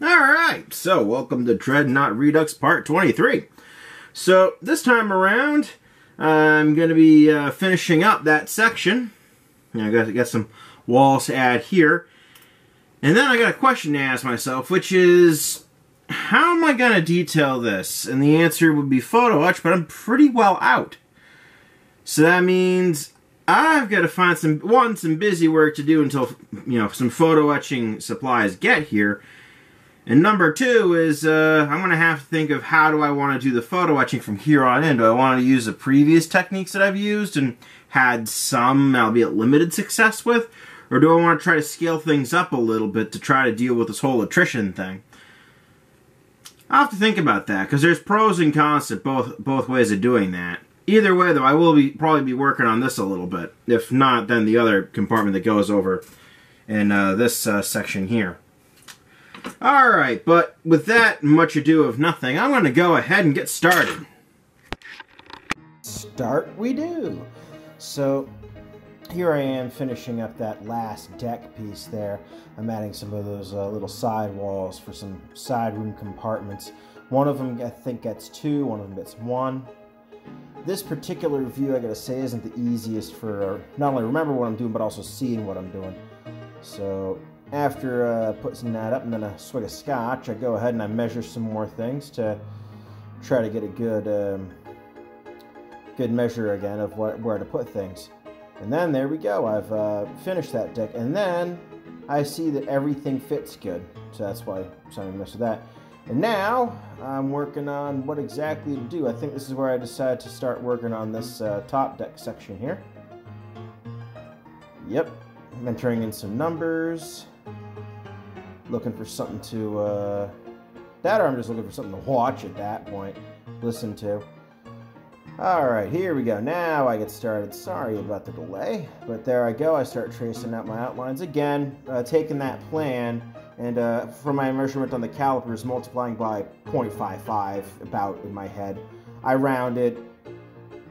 Alright, so welcome to Dreadnought Redux Part 23. So, this time around, I'm going to be finishing up that section. I got some walls to add here. And then I got a question to ask myself, which is, how am I going to detail this? And the answer would be photo etch, but I'm pretty well out. So that means I've got to find some busy work to do until, some photo etching supplies get here. And number two is, I'm going to have to think of how do I want to do the photo etching from here on in. Do I want to use the previous techniques that I've used and had some, albeit limited, success with? Or do I want to try to scale things up a little bit to try to deal with this whole attrition thing? I'll have to think about that, because there's pros and cons to both ways of doing that. Either way, though, I will probably be working on this a little bit. If not, then the other compartment that goes over in this section here. Alright, but with that much ado of nothing, I'm going to go ahead and get started. Start we do. So, here I am finishing up that last deck piece there. I'm adding some of those little side walls for some side room compartments. One of them, I think, gets 2, one of them gets 1. This particular view, I gotta say, isn't the easiest for not only remember what I'm doing, but also seeing what I'm doing. So, after putting that up and then a swig of scotch, I go ahead and I measure some more things to try to get a good measure again of where to put things. And then there we go, I've finished that deck, and then I see that everything fits good. So that's why I'm trying to mess with that. And now I'm working on what exactly to do. I think this is where I decided to start working on this top deck section here. Yep, I'm entering in some numbers. Looking for something to, or I'm just looking for something to watch at that point, listen to. Alright, here we go. Now I get started. Sorry about the delay, but there I go. I start tracing out my outlines again, taking that plan, and for my measurement on the calipers, multiplying by 0.55 about in my head. I round it,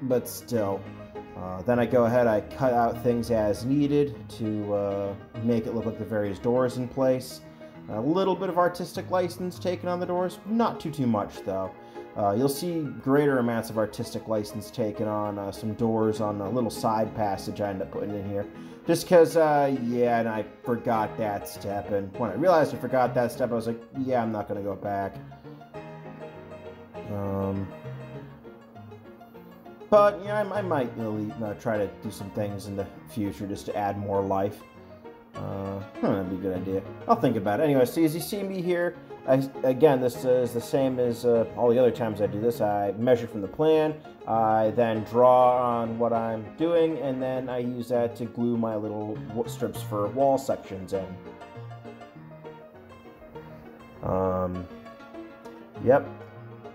but still. Then I go ahead, I cut out things as needed to make it look like the various doors in place. A little bit of artistic license taken on the doors, not too much though. You'll see greater amounts of artistic license taken on some doors on a little side passage I end up putting in here. Just because, yeah, and I forgot that step, and when I realized I forgot that step, I was like, yeah, I'm not going to go back. But, yeah, I might try to do some things in the future just to add more life. That'd be a good idea. I'll think about it. Anyway, so as you see me here, again, this is the same as all the other times I do this. I measure from the plan, I then draw on what I'm doing, and then I use that to glue my little strips for wall sections in. Yep.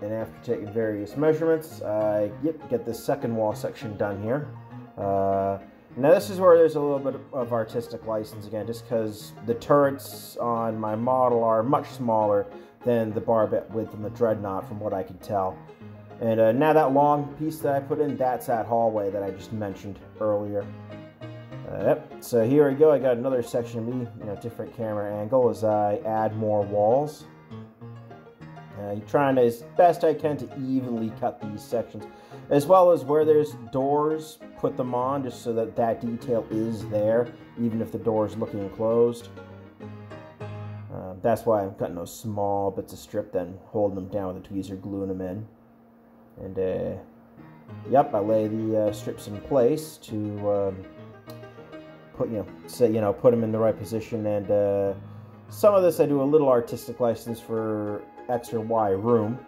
And after taking various measurements, I get this second wall section done here. Now this is where there's a little bit of artistic license again, just because the turrets on my model are much smaller than the bar width in the Dreadnought from what I can tell. And now that long piece that I put in, that's that hallway that I just mentioned earlier. Yep, so here we go, I got another section of me, different camera angle as I add more walls. Trying to, as best I can, to evenly cut these sections. As well as where there's doors, put them on just so that that detail is there, even if the door is looking closed. That's why I'm cutting those small bits of strip, then holding them down with a tweezer, gluing them in. And, yep, I lay the strips in place to put them in the right position. And some of this I do a little artistic license for X or Y room.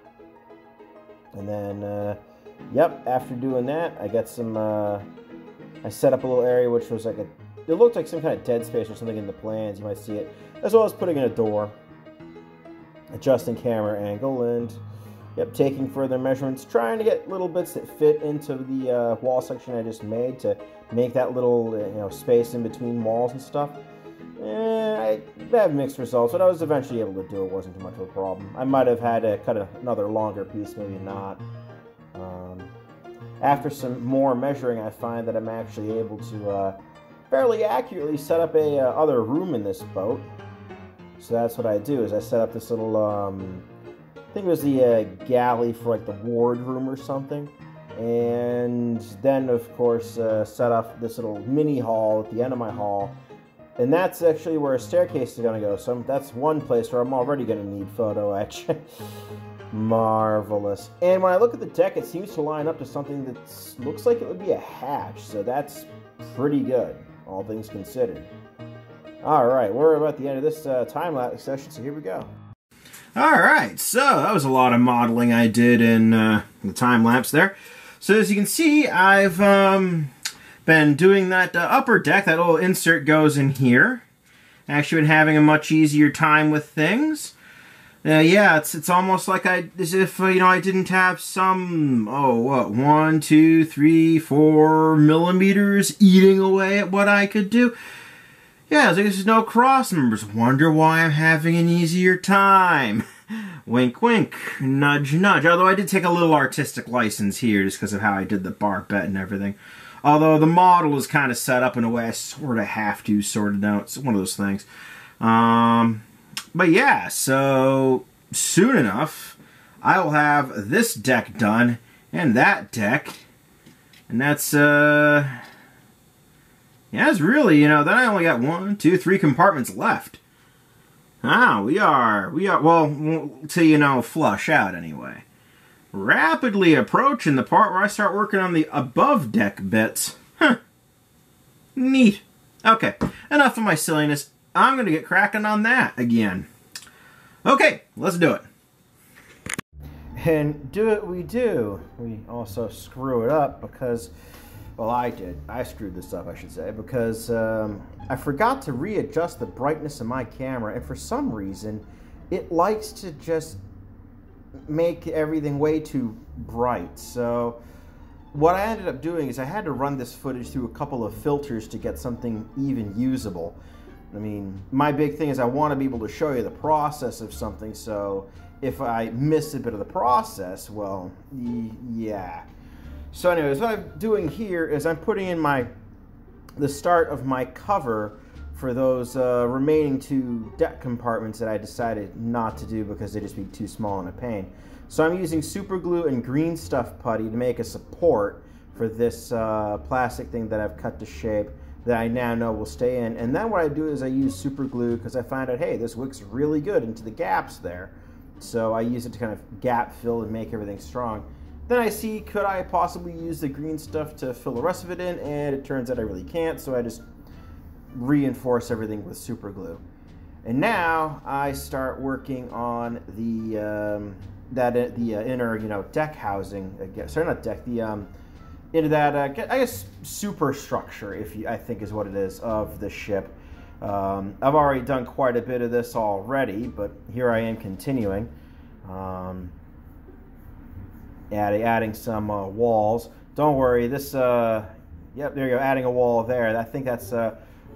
And then, yep, after doing that, I got some, I set up a little area which was like it looked like some kind of dead space or something in the plans, you might see it, as well as putting in a door, adjusting camera angle, and, yep, taking further measurements, trying to get little bits that fit into the wall section I just made to make that little, space in between walls and stuff. I have mixed results, but I was eventually able to do it. Wasn't too much of a problem. I might have had to cut another longer piece, maybe not. After some more measuring, I find that I'm actually able to fairly accurately set up a other room in this boat. So that's what I do, is I set up this little, I think it was the galley for like the wardroom or something. And then, of course, set up this little mini hall at the end of my hall. And that's actually where a staircase is going to go. So that's one place where I'm already going to need photo etch. Marvelous. And when I look at the deck, it seems to line up to something that looks like it would be a hatch. So that's pretty good, all things considered. Alright, we're about the end of this time-lapse session, so here we go. Alright, so that was a lot of modeling I did in the time-lapse there. So as you can see, I've been doing that upper deck. That little insert goes in here. Actually been having a much easier time with things. Yeah, it's almost like as if, you know, I didn't have some, 1, 2, 3, 4 millimeters eating away at what I could do. Yeah, there's no cross members. Wonder why I'm having an easier time. Wink, wink. Nudge, nudge. Although I did take a little artistic license here just because of how I did the barbette and everything. Although the model is kind of set up in a way I sort of have to sort it out. It's one of those things. But yeah, so soon enough, I will have this deck done and that deck. And that's, yeah, it's really, you know, then I only got 1, 2, 3 compartments left. Ah, we are, well, till, you know, flush out anyway. Rapidly approaching the part where I start working on the above deck bits. Huh. Neat. Okay, enough of my silliness. I'm going to get cracking on that again. Okay, let's do it. And do it we do. We also screw it up because... well, I did. I screwed this up, I should say, because I forgot to readjust the brightness of my camera, and for some reason, it likes to just make everything way too bright. So what I ended up doing is I had to run this footage through a couple of filters to get something even usable. I mean, my big thing is I want to be able to show you the process of something, so if I miss a bit of the process, well, yeah. So anyways, what I'm doing here is I'm putting in the start of my cover for those remaining 2 deck compartments that I decided not to do because they'd just be too small and a pain. So I'm using super glue and green stuff putty to make a support for this plastic thing that I've cut to shape that I now know will stay in. And then what I do is I use super glue because I find out, hey, this wicks really good into the gaps there. So I use it to kind of gap fill and make everything strong. Then I see, could I possibly use the green stuff to fill the rest of it in? And it turns out I really can't, so I just reinforce everything with super glue. And now I start working on the inner, you know, deck housing. Sorry, not deck. Into that, I guess, superstructure, I think is what it is, of the ship. I've already done quite a bit of this already, but here I am continuing. Adding some walls. Don't worry, this, yep, there you go, adding a wall there. I think that's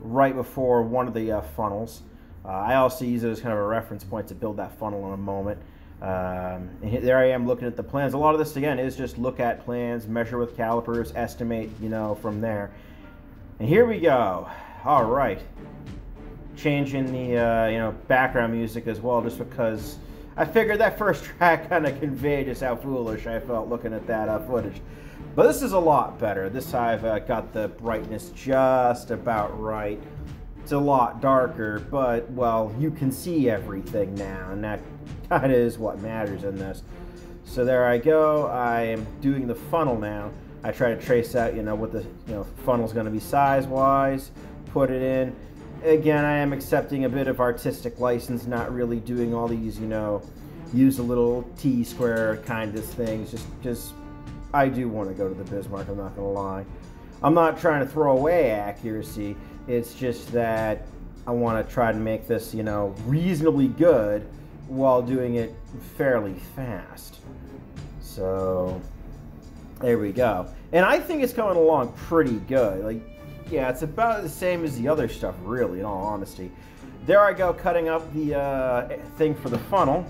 right before one of the funnels. I also use it as kind of a reference point to build that funnel in a moment. And there I am looking at the plans. A lot of this, again, is just look at plans, measure with calipers, estimate, you know, from there. And here we go. All right. Changing the, you know, background music as well, just because I figured that first track kind of conveyed just how foolish I felt looking at that footage. But this is a lot better. This I've got the brightness just about right. It's a lot darker, but, well, you can see everything now, and that kind of is what matters in this. So there I go. I am doing the funnel now. I try to trace out, you know, what the funnel's going to be size-wise, put it in. Again, I am accepting a bit of artistic license, not really doing all these, you know, use a little T-square kind of things. Just, I do want to go to the Bismarck, I'm not going to lie. I'm not trying to throw away accuracy. It's just that I want to try to make this, you know, reasonably good while doing it fairly fast. So, there we go. And I think it's coming along pretty good. Like, yeah, it's about the same as the other stuff, really, in all honesty. There I go, cutting up the thing for the funnel.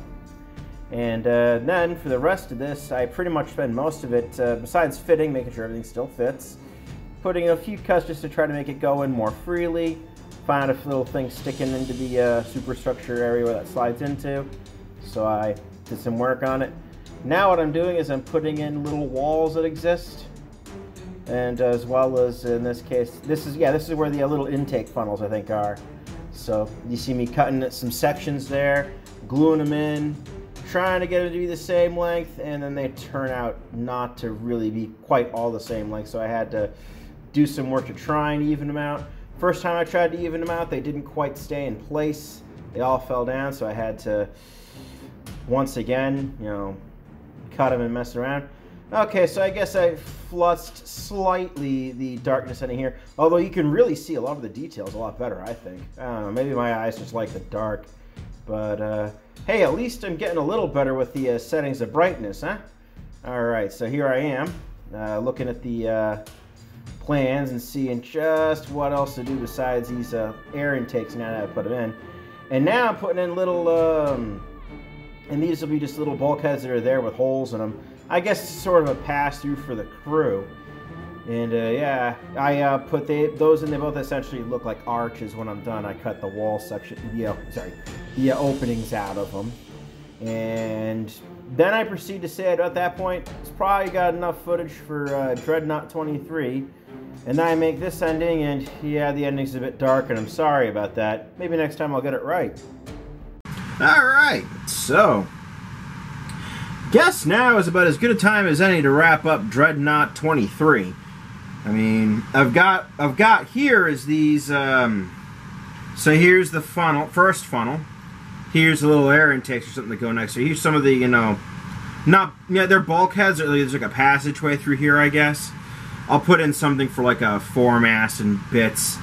And then, for the rest of this, I pretty much spend most of it, besides fitting, making sure everything still fits, putting a few cuts just to try to make it go in more freely. found a little thing sticking into the superstructure area where that slides into. So I did some work on it. Now what I'm doing is I'm putting in little walls that exist. And as well as in this case, this is where the little intake funnels I think are. So you see me cutting some sections there, gluing them in, trying to get them to be the same length, and then they turn out not to really be quite all the same length. So I had to do some work to try and even them out. First time I tried to even them out, they didn't quite stay in place. They all fell down, so I had to once again, you know, cut them and mess around. Okay, so I guess I flutzed slightly the darkness in here, although you can really see a lot of the details a lot better, I think. I don't know, maybe my eyes just like the dark, but hey, at least I'm getting a little better with the settings of brightness, huh? Alright, so here I am, looking at the plans and seeing just what else to do besides these air intakes now that I put them in. And now I'm putting in little, and these will be just little bulkheads that are there with holes in them. I guess it's sort of a pass-through for the crew. And yeah, I put those in. They both essentially look like arches when I'm done. I cut the wall section, the openings out of them. And then I proceed to say at that point, it's probably got enough footage for Dreadnought 23. And then I make this ending, and yeah, the ending's a bit dark, and I'm sorry about that. Maybe next time I'll get it right. Alright, so guess now is about as good a time as any to wrap up Dreadnought 23. I mean, I've got here is these, so here's the funnel, first funnel. Here's the little air intakes or something that go next to it. Here's some of the, you know, they're bulkheads, or there's like a passageway through here, I guess. I'll put in something for like a foremast and bits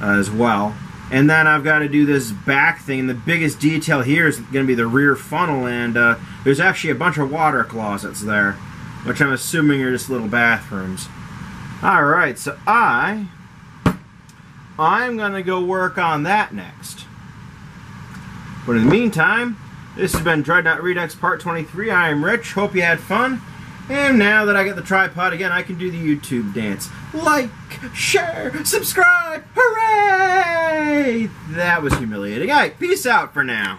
as well. And then I've got to do this back thing. The biggest detail here is going to be the rear funnel, and there's actually a bunch of water closets there, which I'm assuming are just little bathrooms. Alright, so I'm going to go work on that next. But in the meantime, this has been Dreadnought Redux Part 23. I am Rich. Hope you had fun. And now that I got the tripod again, I can do the YouTube dance. Like, share, subscribe, hooray! That was humiliating. Alright, peace out for now.